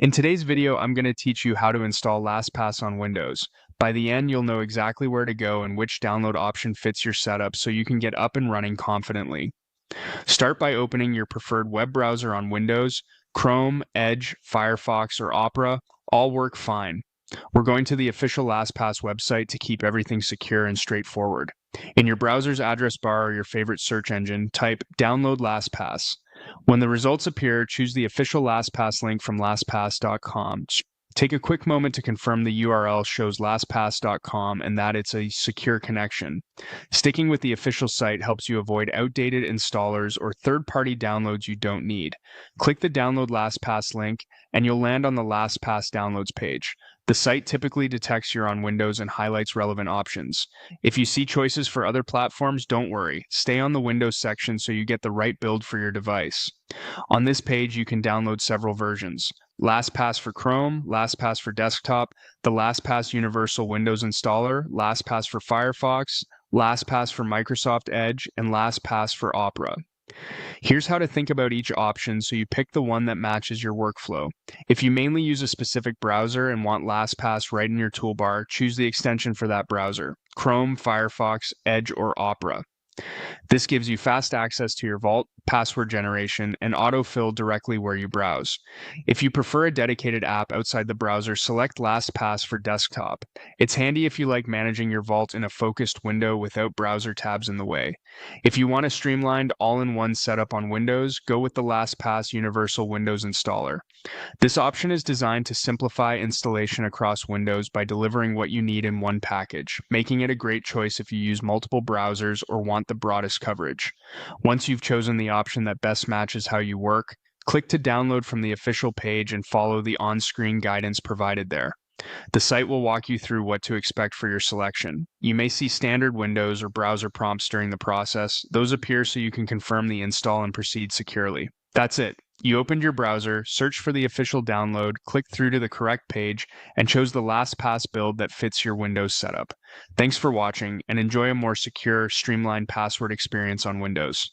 In today's video, I'm going to teach you how to install LastPass on Windows. By the end, you'll know exactly where to go and which download option fits your setup so you can get up and running confidently. Start by opening your preferred web browser on Windows. Chrome, Edge, Firefox, or Opera all work fine. We're going to the official LastPass website to keep everything secure and straightforward. In your browser's address bar or your favorite search engine, type download LastPass. When the results appear, choose the official LastPass link from LastPass.com. Take a quick moment to confirm the URL shows LastPass.com and that it's a secure connection. Sticking with the official site helps you avoid outdated installers or third-party downloads you don't need. Click the Download LastPass link, and you'll land on the LastPass downloads page. The site typically detects you're on Windows and highlights relevant options. If you see choices for other platforms, don't worry. Stay on the Windows section so you get the right build for your device. On this page, you can download several versions. LastPass for Chrome, LastPass for desktop, the LastPass Universal Windows Installer, LastPass for Firefox, LastPass for Microsoft Edge, and LastPass for Opera. Here's how to think about each option so you pick the one that matches your workflow. If you mainly use a specific browser and want LastPass right in your toolbar, choose the extension for that browser: Chrome, Firefox, Edge, or Opera. This gives you fast access to your vault, password generation, and autofill directly where you browse. If you prefer a dedicated app outside the browser, select LastPass for desktop. It's handy if you like managing your vault in a focused window without browser tabs in the way. If you want a streamlined, all-in-one setup on Windows, go with the LastPass Universal Windows Installer. This option is designed to simplify installation across Windows by delivering what you need in one package, making it a great choice if you use multiple browsers or want the broadest coverage. Once you've chosen the option that best matches how you work, click to download from the official page and follow the on-screen guidance provided there. The site will walk you through what to expect for your selection. You may see standard windows or browser prompts during the process. Those appear so you can confirm the install and proceed securely. That's it. You opened your browser, searched for the official download, clicked through to the correct page, and chose the LastPass build that fits your Windows setup. Thanks for watching, and enjoy a more secure, streamlined password experience on Windows.